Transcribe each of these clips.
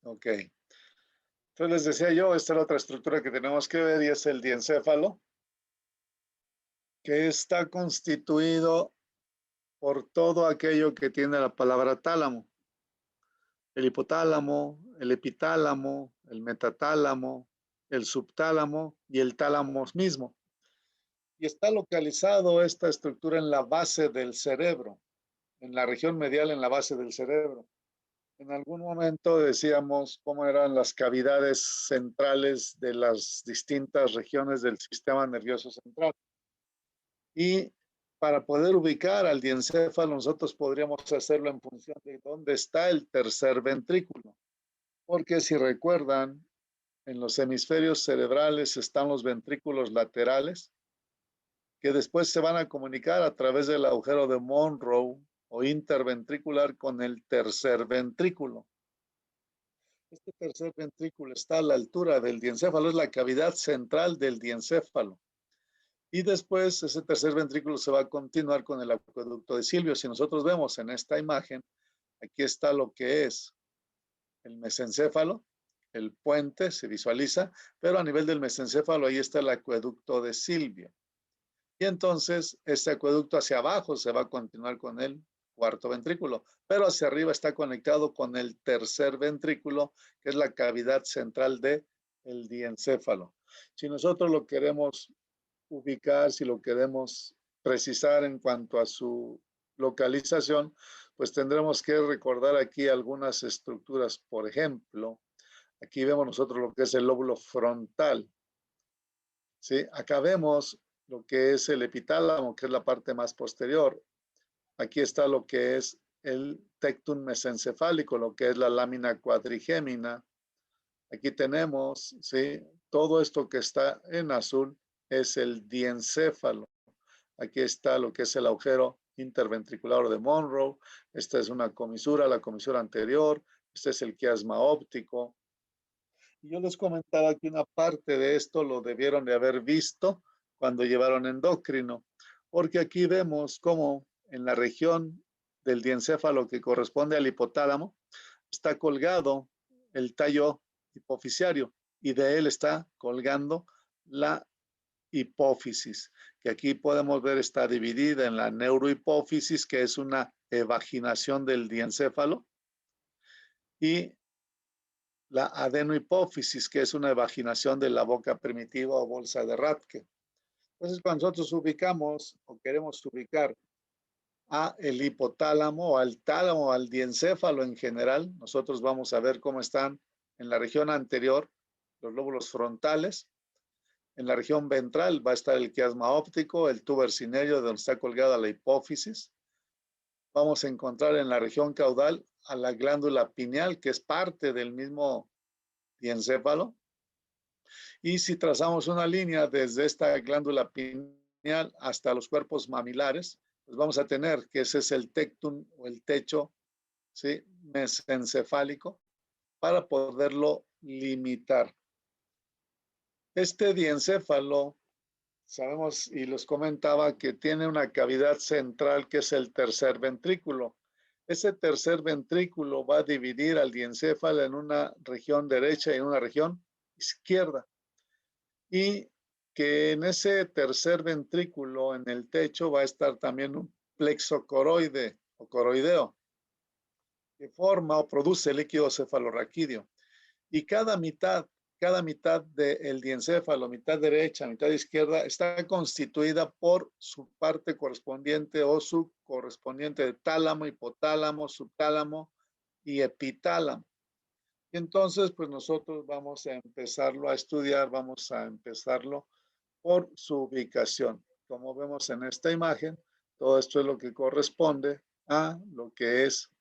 Ok. Entonces les decía yo, esta es la otra estructura que tenemos que ver y es el diencéfalo, que está constituido por todo aquello que tiene la palabra tálamo. El hipotálamo, el epitálamo, el metatálamo, el subtálamo y el tálamo mismo. Y está localizado esta estructura en la base del cerebro, en la región medial, en la base del cerebro. En algún momento decíamos cómo eran las cavidades centrales de las distintas regiones del sistema nervioso central. Y para poder ubicar al diencéfalo, nosotros podríamos hacerlo en función de dónde está el tercer ventrículo. Porque si recuerdan, en los hemisferios cerebrales están los ventrículos laterales, que después se van a comunicar a través del agujero de Monroe o interventricular con el tercer ventrículo. Este tercer ventrículo está a la altura del diencéfalo, es la cavidad central del diencéfalo. Y después ese tercer ventrículo se va a continuar con el acueducto de Silvio. Si nosotros vemos en esta imagen, aquí está lo que es el mesencéfalo, el puente se visualiza, pero a nivel del mesencéfalo ahí está el acueducto de Silvio. Y entonces este acueducto hacia abajo se va a continuar con el cuarto ventrículo, pero hacia arriba está conectado con el tercer ventrículo, que es la cavidad central del diencéfalo. Si nosotros lo queremos ubicar, si lo queremos precisar en cuanto a su localización, pues tendremos que recordar aquí algunas estructuras. Por ejemplo, aquí vemos nosotros lo que es el lóbulo frontal. ¿Sí? Acá vemos lo que es el epitálamo, que es la parte más posterior. Aquí está lo que es el tectum mesencefálico, lo que es la lámina cuadrigémina. Aquí tenemos, ¿sí? Todo esto que está en azul es el diencéfalo. Aquí está lo que es el agujero interventricular de Monroe. Esta es una comisura, la comisura anterior. Este es el quiasma óptico. Y yo les comentaba que una parte de esto lo debieron de haber visto cuando llevaron endocrino, porque aquí vemos cómo en la región del diencéfalo que corresponde al hipotálamo está colgado el tallo hipofisiario y de él está colgando la hipófisis, que aquí podemos ver está dividida en la neurohipófisis, que es una evaginación del diencéfalo, y la adenohipófisis, que es una evaginación de la boca primitiva o bolsa de Rathke. Entonces, cuando nosotros ubicamos o queremos ubicar a el hipotálamo, o al tálamo, o al diencéfalo en general, nosotros vamos a ver cómo están en la región anterior los lóbulos frontales. En la región ventral va a estar el quiasma óptico, el tubo cinerio donde está colgada la hipófisis. Vamos a encontrar en la región caudal a la glándula pineal, que es parte del mismo diencéfalo. Y si trazamos una línea desde esta glándula pineal hasta los cuerpos mamilares, pues vamos a tener que ese es el tectum o el techo, ¿sí? Mesencefálico, para poderlo limitar. Este diencéfalo, sabemos y les comentaba que tiene una cavidad central que es el tercer ventrículo. Ese tercer ventrículo va a dividir al diencéfalo en una región derecha y en una región izquierda. Y que en ese tercer ventrículo, en el techo, va a estar también un plexo coroide o coroideo, que forma o produce líquido cefalorraquídeo. Y cada mitad del diencéfalo, mitad derecha, mitad izquierda, está constituida por su parte correspondiente o su correspondiente de tálamo, hipotálamo, subtálamo y epitálamo. Y entonces, pues nosotros vamos a empezarlo a estudiar, vamos a empezarlo por su ubicación. Como vemos en esta imagen, todo esto es lo que corresponde a lo que es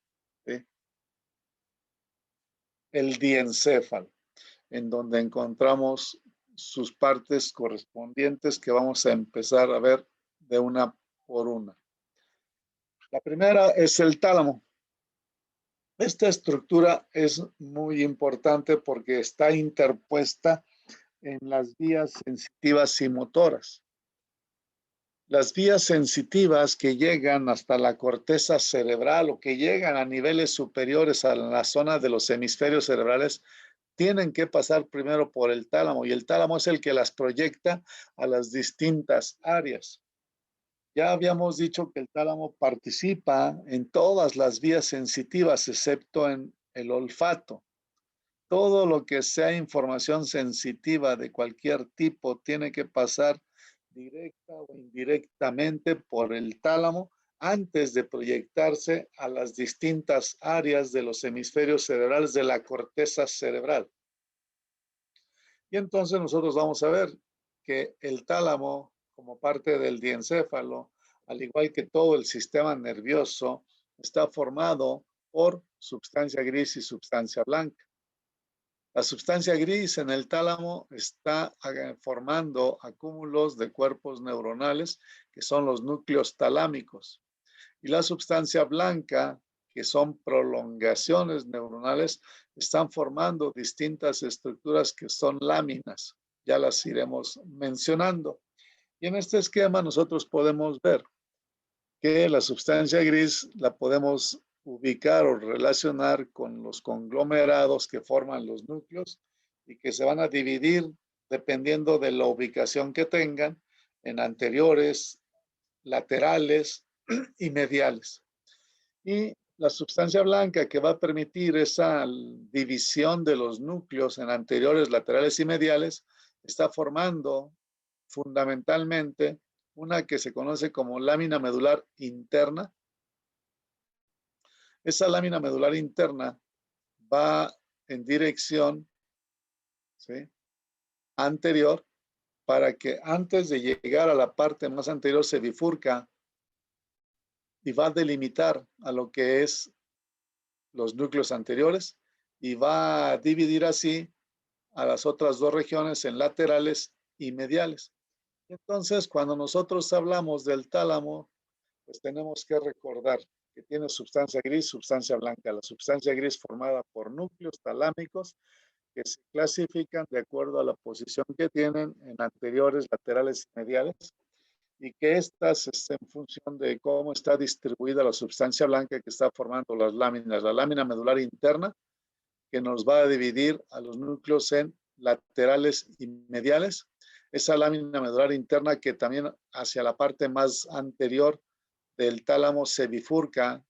el diencéfalo, en donde encontramos sus partes correspondientes que vamos a empezar a ver de una por una. La primera es el tálamo. Esta estructura es muy importante porque está interpuesta en las vías sensitivas y motoras. Las vías sensitivas que llegan hasta la corteza cerebral o que llegan a niveles superiores a la zona de los hemisferios cerebrales tienen que pasar primero por el tálamo y el tálamo es el que las proyecta a las distintas áreas. Ya habíamos dicho que el tálamo participa en todas las vías sensitivas excepto en el olfato. Todo lo que sea información sensitiva de cualquier tipo tiene que pasar directa o indirectamente por el tálamo antes de proyectarse a las distintas áreas de los hemisferios cerebrales de la corteza cerebral. Y entonces nosotros vamos a ver que el tálamo, como parte del diencéfalo, al igual que todo el sistema nervioso, está formado por sustancia gris y sustancia blanca. La sustancia gris en el tálamo está formando acúmulos de cuerpos neuronales, que son los núcleos talámicos. Y la sustancia blanca, que son prolongaciones neuronales, están formando distintas estructuras que son láminas. Ya las iremos mencionando. Y en este esquema nosotros podemos ver que la sustancia gris la podemos ubicar o relacionar con los conglomerados que forman los núcleos y que se van a dividir dependiendo de la ubicación que tengan en anteriores, laterales y mediales. Y la sustancia blanca que va a permitir esa división de los núcleos en anteriores, laterales y mediales está formando fundamentalmente una que se conoce como lámina medular interna. Esa lámina medular interna va en dirección, ¿sí?, anterior, para que antes de llegar a la parte más anterior se bifurca y va a delimitar a lo que es los núcleos anteriores y va a dividir así a las otras dos regiones en laterales y mediales. Entonces, cuando nosotros hablamos del tálamo, pues tenemos que recordar que tiene sustancia gris, sustancia blanca. La sustancia gris formada por núcleos talámicos que se clasifican de acuerdo a la posición que tienen en anteriores, laterales y mediales, y que estas es en función de cómo está distribuida la sustancia blanca que está formando las láminas. La lámina medular interna, que nos va a dividir a los núcleos en laterales y mediales. Esa lámina medular interna que también hacia la parte más anterior del tálamo se bifurca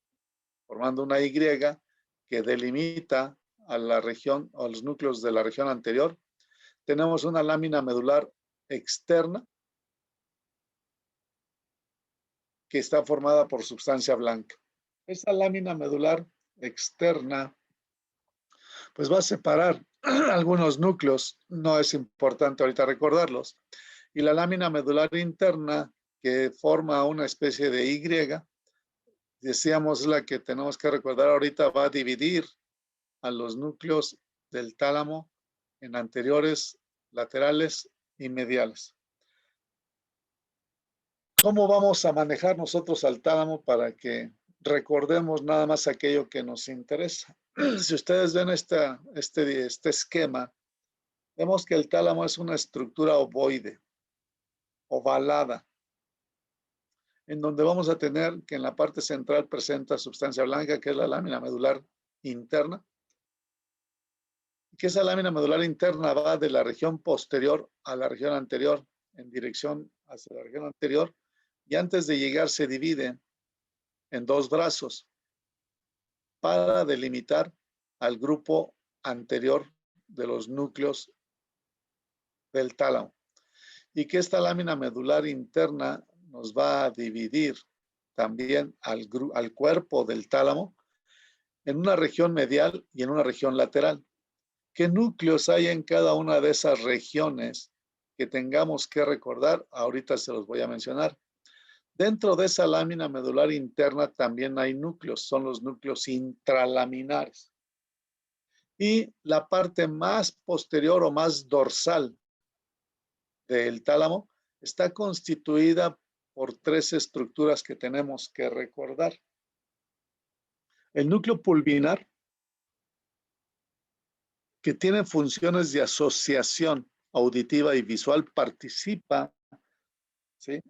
formando una Y que delimita a la región, a los núcleos de la región anterior. Tenemos una lámina medular externa que está formada por sustancia blanca. Esta lámina medular externa pues va a separar algunos núcleos, no es importante ahorita recordarlos, y la lámina medular interna que forma una especie de Y, decíamos la que tenemos que recordar ahorita, va a dividir a los núcleos del tálamo en anteriores, laterales y mediales. ¿Cómo vamos a manejar nosotros al tálamo para que recordemos nada más aquello que nos interesa? Si ustedes ven este esquema, vemos que el tálamo es una estructura ovoide, ovalada, en donde vamos a tener que en la parte central presenta sustancia blanca, que es la lámina medular interna, que esa lámina medular interna va de la región posterior a la región anterior, en dirección hacia la región anterior, y antes de llegar se divide en dos brazos para delimitar al grupo anterior de los núcleos del tálamo. Y que esta lámina medular interna nos va a dividir también al cuerpo del tálamo en una región medial y en una región lateral. ¿Qué núcleos hay en cada una de esas regiones que tengamos que recordar? Ahorita se los voy a mencionar. Dentro de esa lámina medular interna también hay núcleos, son los núcleos intralaminares. Y la parte más posterior o más dorsal del tálamo está constituida por tres estructuras que tenemos que recordar. El núcleo pulvinar, que tiene funciones de asociación auditiva y visual, participa ¿sí?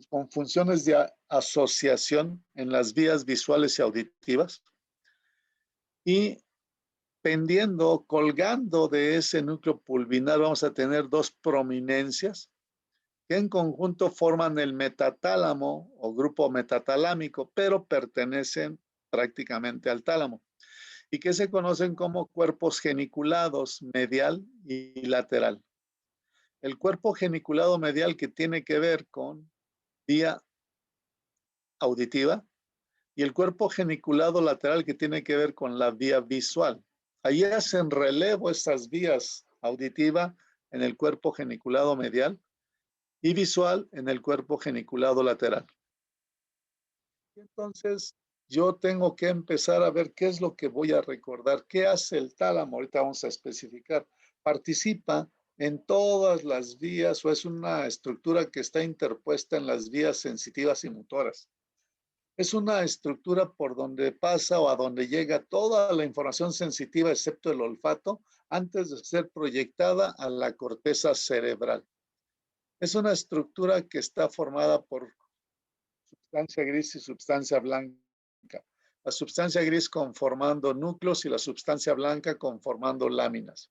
Con funciones de asociación en las vías visuales y auditivas. Y pendiendo, colgando de ese núcleo pulvinar, vamos a tener dos prominencias que en conjunto forman el metatálamo o grupo metatalámico, pero pertenecen prácticamente al tálamo y que se conocen como cuerpos geniculados medial y lateral. El cuerpo geniculado medial que tiene que ver con vía auditiva y el cuerpo geniculado lateral que tiene que ver con la vía visual. Ahí hacen relevo estas vías auditiva en el cuerpo geniculado medial y visual en el cuerpo geniculado lateral. Entonces, yo tengo que empezar a ver qué es lo que voy a recordar. ¿Qué hace el tálamo? Ahorita vamos a especificar. Participa en todas las vías o es una estructura que está interpuesta en las vías sensitivas y motoras. Es una estructura por donde pasa o a donde llega toda la información sensitiva, excepto el olfato, antes de ser proyectada a la corteza cerebral. Es una estructura que está formada por sustancia gris y sustancia blanca. La sustancia gris conformando núcleos y la sustancia blanca conformando láminas.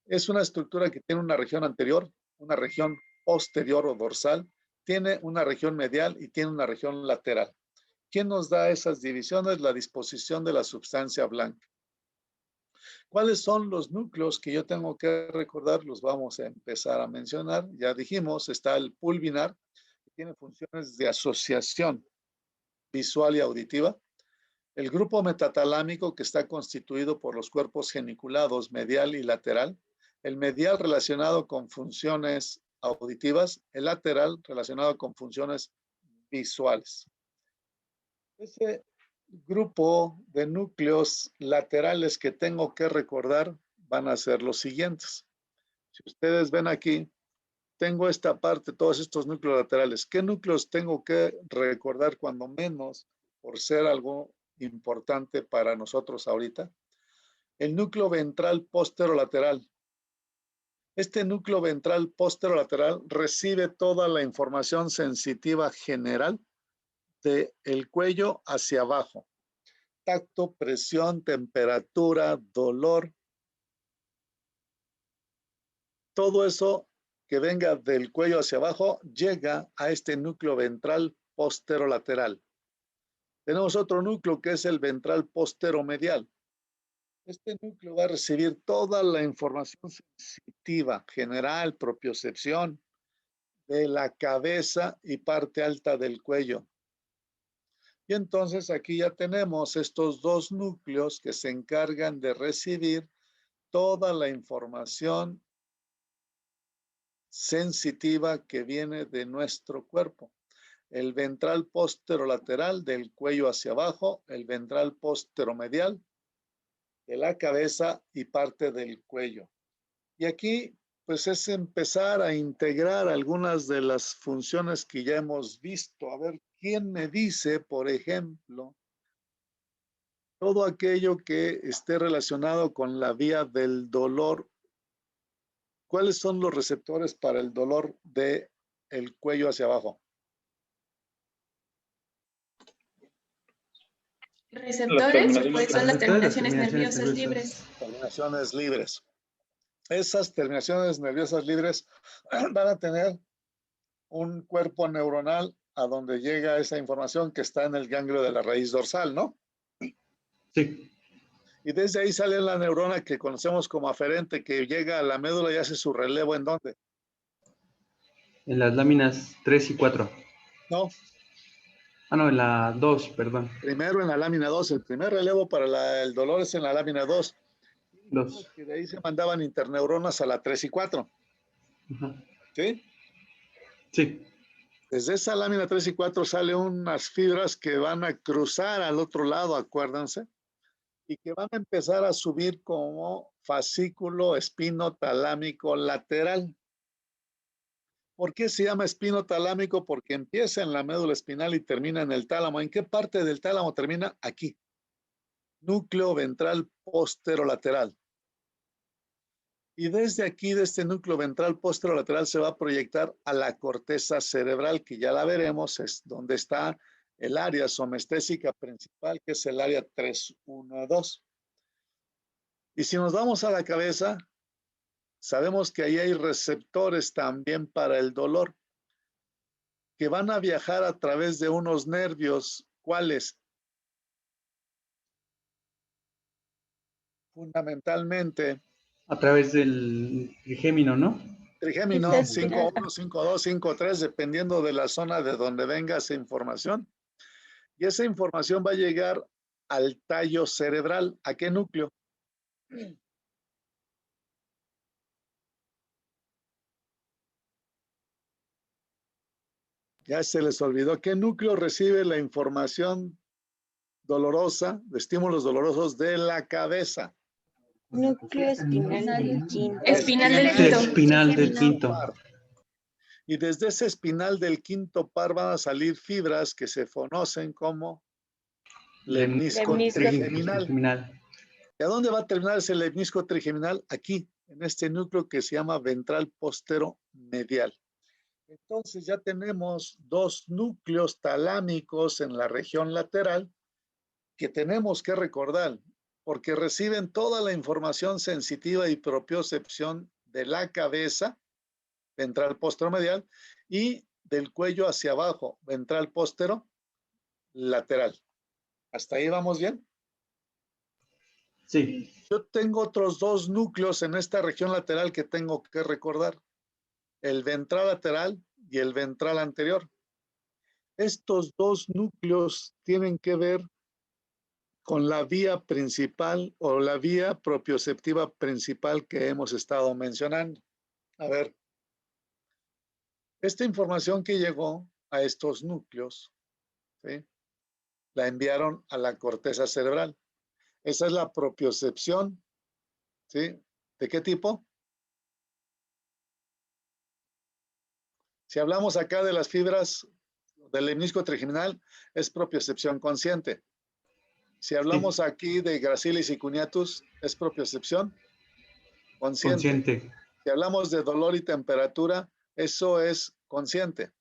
Es una estructura que tiene una región anterior, una región posterior o dorsal, tiene una región medial y tiene una región lateral. ¿Quién nos da esas divisiones? La disposición de la sustancia blanca. ¿Cuáles son los núcleos que yo tengo que recordar? Los vamos a empezar a mencionar. Ya dijimos, está el pulvinar, que tiene funciones de asociación visual y auditiva. El grupo metatalámico, que está constituido por los cuerpos geniculados medial y lateral. El medial relacionado con funciones auditivas, el lateral relacionado con funciones visuales. Ese grupo de núcleos laterales que tengo que recordar van a ser los siguientes. Si ustedes ven aquí, tengo esta parte, todos estos núcleos laterales. ¿Qué núcleos tengo que recordar cuando menos por ser algo importante para nosotros ahorita? El núcleo ventral posterolateral. Este núcleo ventral posterolateral recibe toda la información sensitiva general del cuello hacia abajo. Tacto, presión, temperatura, dolor. Todo eso que venga del cuello hacia abajo llega a este núcleo ventral posterolateral. Tenemos otro núcleo que es el ventral posteromedial. Este núcleo va a recibir toda la información sensitiva, general, propiocepción, de la cabeza y parte alta del cuello. Y entonces aquí ya tenemos estos dos núcleos que se encargan de recibir toda la información sensitiva que viene de nuestro cuerpo. El ventral posterolateral del cuello hacia abajo, el ventral posteromedial de la cabeza y parte del cuello. Y aquí pues es empezar a integrar algunas de las funciones que ya hemos visto. A ver, ¿quién me dice, por ejemplo, todo aquello que esté relacionado con la vía del dolor? ¿Cuáles son los receptores para el dolor del cuello hacia abajo? Receptores, pues son las terminaciones nerviosas libres. Terminaciones libres. Esas terminaciones nerviosas libres van a tener un cuerpo neuronal a donde llega esa información que está en el ganglio de la raíz dorsal, ¿no? Sí. Y desde ahí sale la neurona que conocemos como aferente, que llega a la médula y hace su relevo, ¿en dónde? En las láminas 3 y 4. No. Ah, no, en la 2, perdón. Primero en la lámina 2. El primer relevo para el dolor es en la lámina 2. 2. Que de ahí se mandaban interneuronas a la 3 y 4. ¿Sí? Sí. Desde esa lámina 3 y 4 salen unas fibras que van a cruzar al otro lado, acuérdense, y que van a empezar a subir como fascículo espinotalámico lateral. ¿Por qué se llama espinotalámico? Porque empieza en la médula espinal y termina en el tálamo. ¿En qué parte del tálamo termina? Aquí. Núcleo ventral posterolateral. Y desde aquí, de este núcleo ventral posterolateral, se va a proyectar a la corteza cerebral, que ya la veremos, es donde está el área somestésica principal, que es el área 312. Y si nos vamos a la cabeza, sabemos que ahí hay receptores también para el dolor, que van a viajar a través de unos nervios, ¿cuáles? Fundamentalmente a través del trigémino, ¿no? trigémino, Es 5.1, espiral. 5.2, 5.3, dependiendo de la zona de donde venga esa información. Y esa información va a llegar al tallo cerebral. ¿A qué núcleo? Ya se les olvidó. ¿Qué núcleo recibe la información dolorosa, de estímulos dolorosos de la cabeza? Núcleo espinal del quinto. Espinal del El quinto. espinal del quinto. Y desde ese espinal del quinto par van a salir fibras que se conocen como lemnisco trigeminal. ¿Y a dónde va a terminar ese lemnisco trigeminal? Aquí, en este núcleo que se llama ventral posteromedial. Entonces ya tenemos dos núcleos talámicos en la región lateral que tenemos que recordar porque reciben toda la información sensitiva y propiocepción de la cabeza, ventral posteromedial, y del cuello hacia abajo, ventral postero lateral. ¿Hasta ahí vamos bien? Sí. Yo tengo otros dos núcleos en esta región lateral que tengo que recordar. El ventral lateral y el ventral anterior. Estos dos núcleos tienen que ver con la vía principal o la vía propioceptiva principal que hemos estado mencionando. A ver, esta información que llegó a estos núcleos, ¿sí?, la enviaron a la corteza cerebral. Esa es la propiocepción, ¿sí? ¿De qué tipo? Si hablamos acá de las fibras del lemnisco trigeminal, es propiocepción consciente. Si hablamos aquí de gracilis y cuneatus, es propiocepción consciente. Si hablamos de dolor y temperatura, eso es consciente.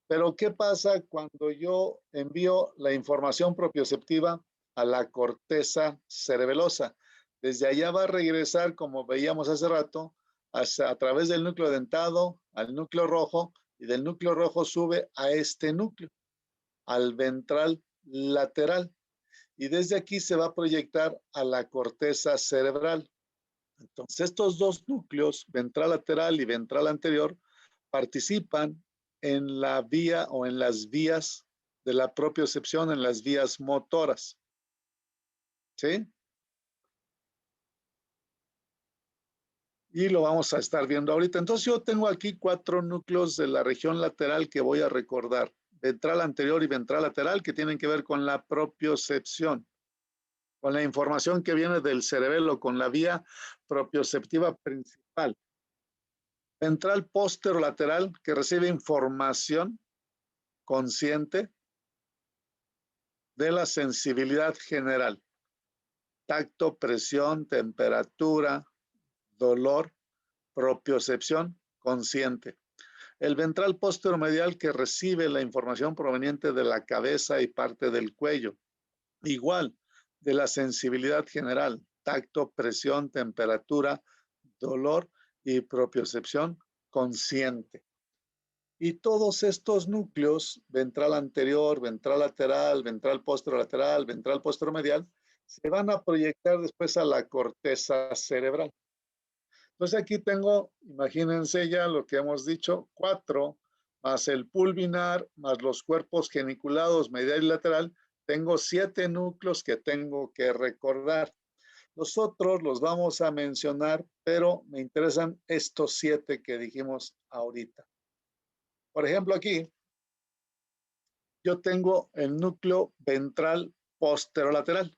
Pero ¿qué pasa cuando yo envío la información propioceptiva a la corteza cerebelosa? Desde allá va a regresar, como veíamos hace rato, a través del núcleo dentado, al núcleo rojo, y del núcleo rojo sube a este núcleo, al ventral lateral. Y desde aquí se va a proyectar a la corteza cerebral. Entonces, estos dos núcleos, ventral lateral y ventral anterior, participan en la vía o en las vías de la propiocepción, en las vías motoras. ¿Sí? Y lo vamos a estar viendo ahorita. Entonces, yo tengo aquí 4 núcleos de la región lateral que voy a recordar. Ventral anterior y ventral lateral, que tienen que ver con la propiocepción, con la información que viene del cerebelo, con la vía propioceptiva principal. Ventral posterolateral, que recibe información consciente de la sensibilidad general. Tacto, presión, temperatura, dolor, propiocepción consciente. El ventral posteromedial, que recibe la información proveniente de la cabeza y parte del cuello. Igual, de la sensibilidad general, tacto, presión, temperatura, dolor y propiocepción consciente. Y todos estos núcleos, ventral anterior, ventral lateral, ventral posterolateral, ventral posteromedial, se van a proyectar después a la corteza cerebral. Entonces aquí tengo, imagínense ya lo que hemos dicho, 4, más el pulvinar, más los cuerpos geniculados medial y lateral, tengo 7 núcleos que tengo que recordar. Los otros los vamos a mencionar, pero me interesan estos 7 que dijimos ahorita. Por ejemplo, aquí yo tengo el núcleo ventral posterolateral.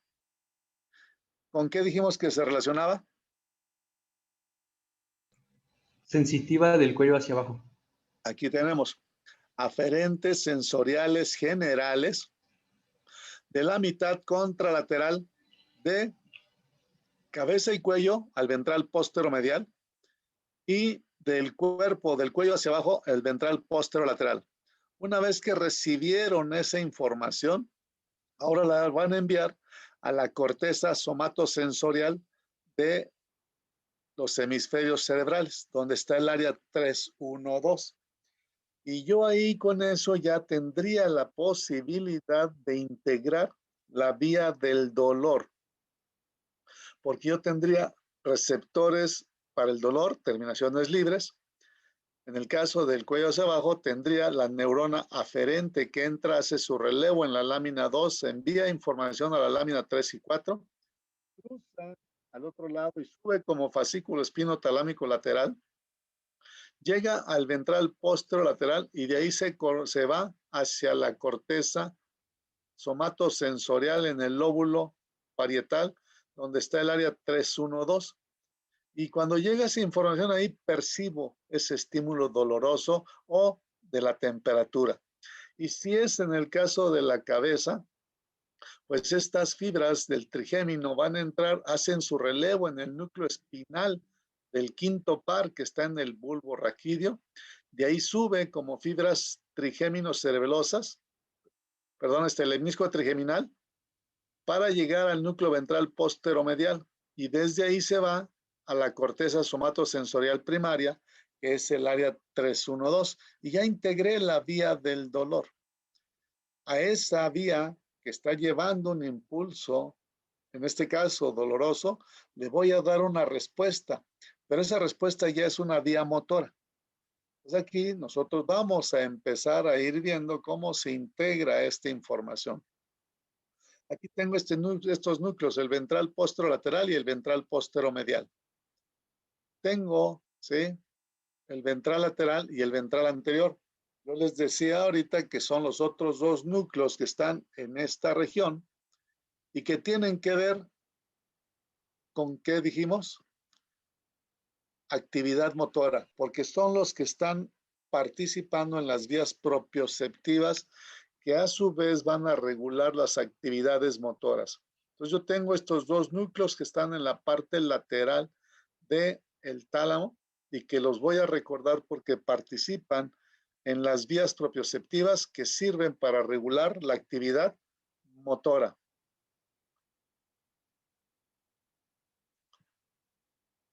¿Con qué dijimos que se relacionaba? Sensitiva del cuello hacia abajo. Aquí tenemos aferentes sensoriales generales de la mitad contralateral de cabeza y cuello al ventral posteromedial, y del cuerpo, del cuello hacia abajo, el ventral posterolateral. Una vez que recibieron esa información, ahora la van a enviar a la corteza somatosensorial de los hemisferios cerebrales, donde está el área 312. Y yo ahí con eso ya tendría la posibilidad de integrar la vía del dolor, porque yo tendría receptores para el dolor, terminaciones libres. En el caso del cuello hacia abajo, tendría la neurona aferente que entra, hace su relevo en la lámina 2, envía información a la lámina 3 y 4, cruza al otro lado y sube como fascículo espinotalámico lateral, llega al ventral posterolateral y de ahí se va hacia la corteza somatosensorial en el lóbulo parietal, donde está el área 312. Y cuando llega esa información ahí, percibo ese estímulo doloroso o de la temperatura. Y si es en el caso de la cabeza, pues estas fibras del trigémino van a entrar, hacen su relevo en el núcleo espinal del quinto par que está en el bulbo raquídeo. De ahí sube como fibras trigéminos cerebelosas, perdón, el menisco trigeminal, para llegar al núcleo ventral posteromedial. Y desde ahí se va a la corteza somatosensorial primaria, que es el área 312, y ya integré la vía del dolor. A esa vía que está llevando un impulso, en este caso doloroso, le voy a dar una respuesta, pero esa respuesta ya es una vía motora. Entonces aquí nosotros vamos a empezar a ir viendo cómo se integra esta información. Aquí tengo estos núcleos, el ventral posterolateral y el ventral posteromedial. Tengo, ¿sí?, el ventral lateral y el ventral anterior. Yo les decía ahorita que son los otros dos núcleos que están en esta región y que tienen que ver con, ¿qué dijimos? Actividad motora, porque son los que están participando en las vías propioceptivas que a su vez van a regular las actividades motoras. Entonces yo tengo estos dos núcleos que están en la parte lateral del tálamo y que los voy a recordar porque participan en las vías propioceptivas que sirven para regular la actividad motora.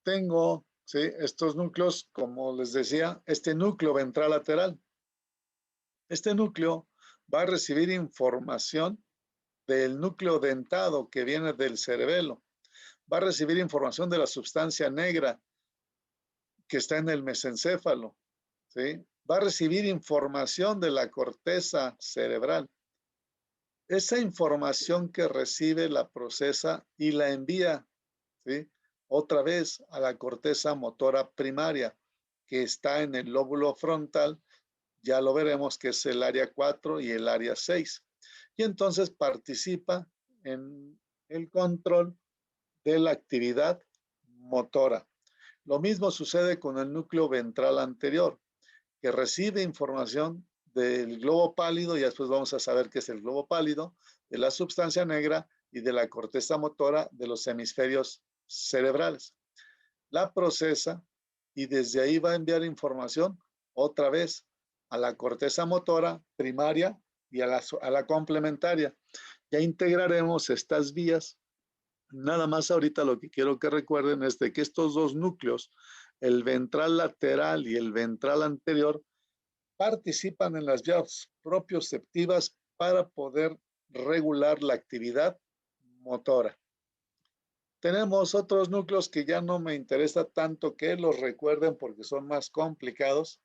Tengo, ¿sí?, estos núcleos, como les decía, este núcleo ventral lateral. Este núcleo va a recibir información del núcleo dentado que viene del cerebelo. Va a recibir información de la sustancia negra que está en el mesencéfalo, ¿sí? Va a recibir información de la corteza cerebral. Esa información que recibe la procesa y la envía, ¿sí?, otra vez a la corteza motora primaria, que está en el lóbulo frontal. Ya lo veremos que es el área 4 y el área 6. Y entonces participa en el control de la actividad motora. Lo mismo sucede con el núcleo ventral anterior, que recibe información del globo pálido, y después vamos a saber qué es el globo pálido, de la sustancia negra y de la corteza motora de los hemisferios cerebrales. La procesa y desde ahí va a enviar información otra vez a la corteza motora primaria y a la complementaria. Ya integraremos estas vías. Nada más ahorita lo que quiero que recuerden es de que estos dos núcleos, el ventral lateral y el ventral anterior, participan en las vías propioceptivas para poder regular la actividad motora. Tenemos otros núcleos que ya no me interesa tanto que los recuerden porque son más complicados,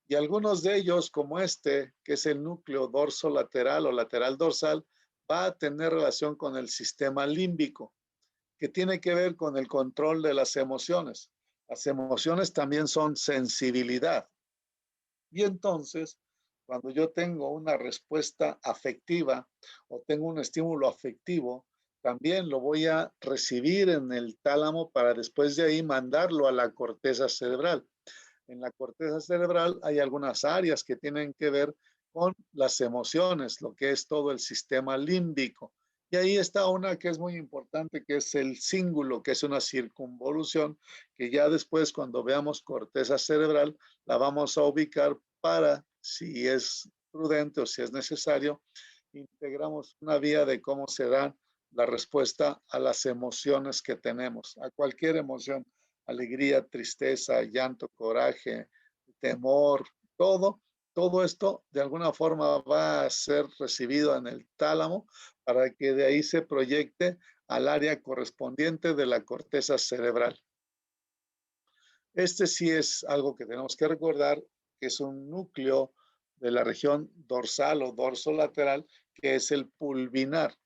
y algunos de ellos, como este, que es el núcleo dorsolateral o lateral dorsal, va a tener relación con el sistema límbico, que tiene que ver con el control de las emociones. Las emociones también son sensibilidad. Y entonces, cuando yo tengo una respuesta afectiva o tengo un estímulo afectivo, también lo voy a recibir en el tálamo para después de ahí mandarlo a la corteza cerebral. En la corteza cerebral hay algunas áreas que tienen que ver con las emociones, lo que es todo el sistema límbico. Y ahí está una que es muy importante, que es el cíngulo, que es una circunvolución, que ya después cuando veamos corteza cerebral, la vamos a ubicar para, si es prudente o si es necesario, integramos una vía de cómo se da la respuesta a las emociones que tenemos, a cualquier emoción, alegría, tristeza, llanto, coraje, temor, todo esto de alguna forma va a ser recibido en el tálamo para que de ahí se proyecte al área correspondiente de la corteza cerebral. Este sí es algo que tenemos que recordar, que es un núcleo de la región dorsal o dorsolateral, que es el pulvinar.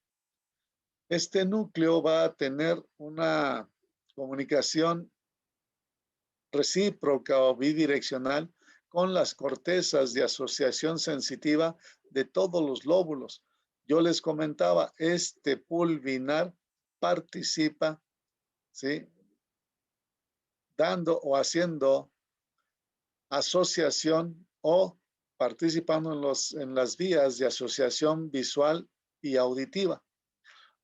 Este núcleo va a tener una comunicación recíproca o bidireccional con las cortezas de asociación sensitiva de todos los lóbulos. Yo les comentaba, este pulvinar participa, ¿sí?, dando o haciendo asociación o participando en las vías de asociación visual y auditiva.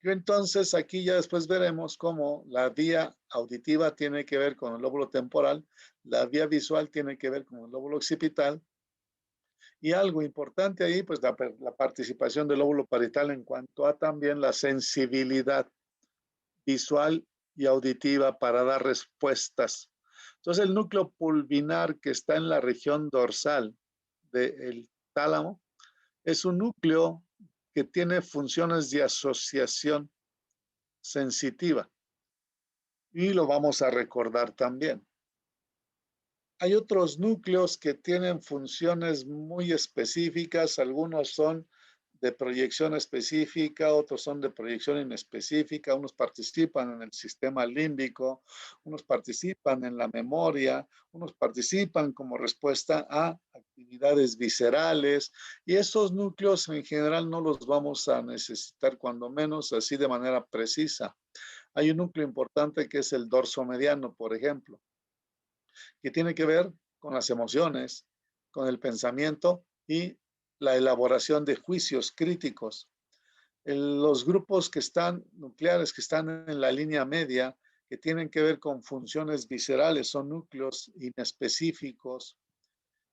Y entonces aquí ya después veremos cómo la vía auditiva tiene que ver con el lóbulo temporal, la vía visual tiene que ver con el lóbulo occipital, y algo importante ahí, pues la participación del lóbulo parietal en cuanto a también la sensibilidad visual y auditiva para dar respuestas. Entonces el núcleo pulvinar que está en la región dorsal del tálamo es un núcleo que tiene funciones de asociación sensitiva y lo vamos a recordar también. Hay otros núcleos que tienen funciones muy específicas, algunos son de proyección específica, otros son de proyección inespecífica, unos participan en el sistema límbico, unos participan en la memoria, unos participan como respuesta a actividades viscerales, y esos núcleos en general no los vamos a necesitar, cuando menos así de manera precisa. Hay un núcleo importante que es el dorso mediano, por ejemplo, que tiene que ver con las emociones, con el pensamiento y la elaboración de juicios críticos. Los grupos que están nucleares, que están en la línea media, que tienen que ver con funciones viscerales, son núcleos inespecíficos.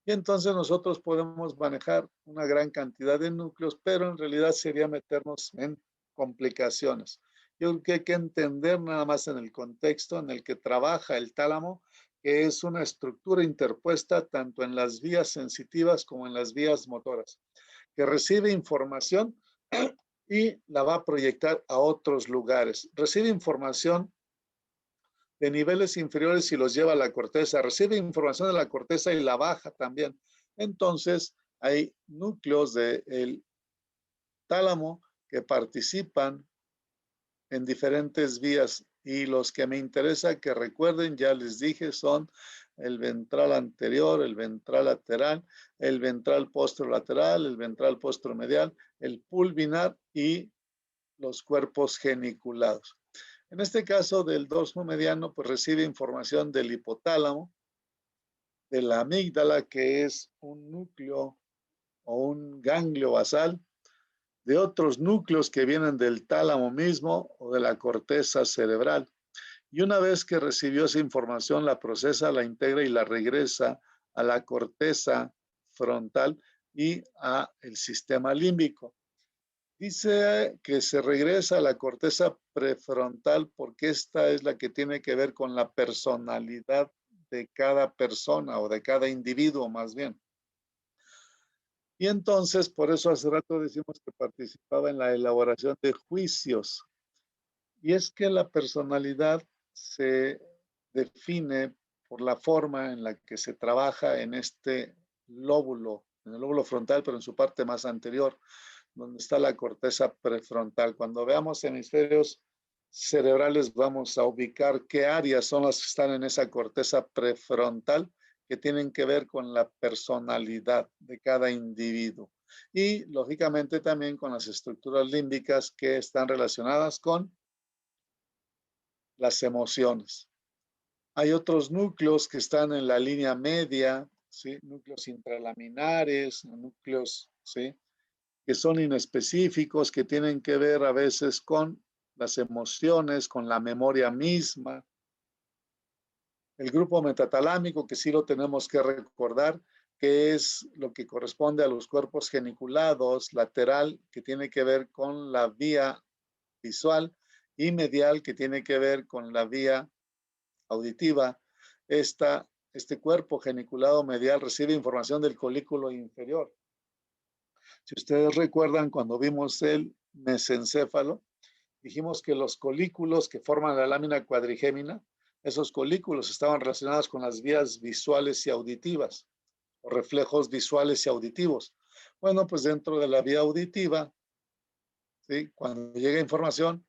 Y entonces nosotros podemos manejar una gran cantidad de núcleos, pero en realidad sería meternos en complicaciones. Yo creo que hay que entender nada más en el contexto en el que trabaja el tálamo, que es una estructura interpuesta tanto en las vías sensitivas como en las vías motoras, que recibe información y la va a proyectar a otros lugares. Recibe información de niveles inferiores y los lleva a la corteza, recibe información de la corteza y la baja también. Entonces, hay núcleos del tálamo que participan en diferentes vías, y los que me interesa que recuerden, ya les dije, son el ventral anterior, el ventral lateral, el ventral posterolateral, el ventral posteromedial, el pulvinar y los cuerpos geniculados. En este caso del dorso mediano, pues recibe información del hipotálamo, de la amígdala, que es un núcleo o un ganglio basal, de otros núcleos que vienen del tálamo mismo o de la corteza cerebral. Y una vez que recibió esa información, la procesa, la integra y la regresa a la corteza frontal y a el sistema límbico. Dice que se regresa a la corteza prefrontal porque esta es la que tiene que ver con la personalidad de cada persona o de cada individuo más bien. Y entonces, por eso hace rato decimos que participaba en la elaboración de juicios. Y es que la personalidad se define por la forma en la que se trabaja en este lóbulo, en el lóbulo frontal, pero en su parte más anterior, donde está la corteza prefrontal. Cuando veamos hemisferios cerebrales, vamos a ubicar qué áreas son las que están en esa corteza prefrontal, que tienen que ver con la personalidad de cada individuo. Y lógicamente también con las estructuras límbicas que están relacionadas con las emociones. Hay otros núcleos que están en la línea media, ¿sí? Núcleos intralaminares, núcleos, ¿sí?, que son inespecíficos, que tienen que ver a veces con las emociones, con la memoria misma. El grupo metatalámico, que sí lo tenemos que recordar, que es lo que corresponde a los cuerpos geniculados, lateral, que tiene que ver con la vía visual, y medial, que tiene que ver con la vía auditiva. Este cuerpo geniculado medial recibe información del colículo inferior. Si ustedes recuerdan, cuando vimos el mesencéfalo, dijimos que los colículos que forman la lámina cuadrigémina, esos colículos estaban relacionados con las vías visuales y auditivas, o reflejos visuales y auditivos. Bueno, pues dentro de la vía auditiva, ¿sí?, cuando llega información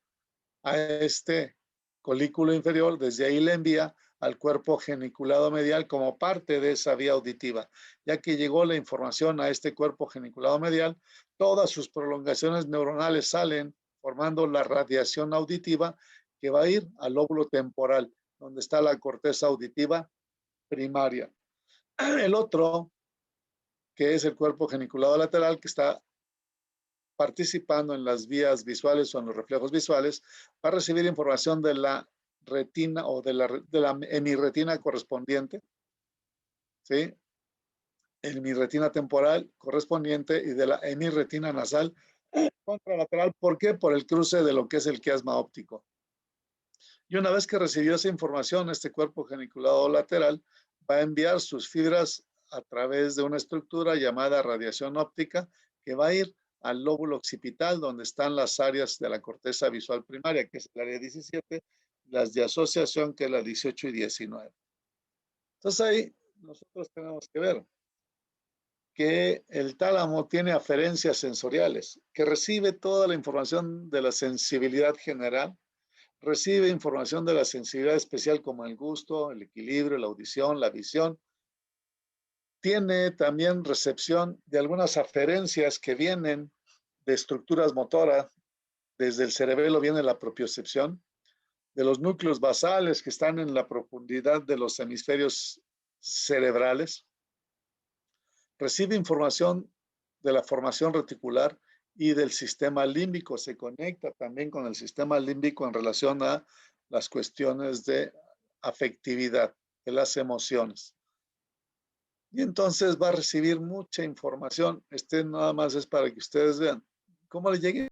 a este colículo inferior, desde ahí le envía al cuerpo geniculado medial como parte de esa vía auditiva. Ya que llegó la información a este cuerpo geniculado medial, todas sus prolongaciones neuronales salen formando la radiación auditiva que va a ir al lóbulo temporal, donde está la corteza auditiva primaria. El otro, que es el cuerpo geniculado lateral, que está participando en las vías visuales o en los reflejos visuales, va a recibir información de la retina o de la hemirretina correspondiente, ¿sí?, hemirretina temporal correspondiente, y de la hemirretina nasal contralateral. ¿Por qué? Por el cruce de lo que es el quiasma óptico. Y una vez que recibió esa información, este cuerpo geniculado lateral va a enviar sus fibras a través de una estructura llamada radiación óptica, que va a ir al lóbulo occipital, donde están las áreas de la corteza visual primaria, que es el área 17, las de asociación, que es la 18 y 19. Entonces ahí nosotros tenemos que ver que el tálamo tiene aferencias sensoriales, que recibe toda la información de la sensibilidad general, recibe información de la sensibilidad especial como el gusto, el equilibrio, la audición, la visión. Tiene también recepción de algunas aferencias que vienen de estructuras motoras. Desde el cerebelo viene la propiocepción, de los núcleos basales que están en la profundidad de los hemisferios cerebrales. Recibe información de la formación reticular y del sistema límbico. Se conecta también con el sistema límbico en relación a las cuestiones de afectividad, de las emociones. Y entonces va a recibir mucha información. Nada más es para que ustedes vean cómo le llegue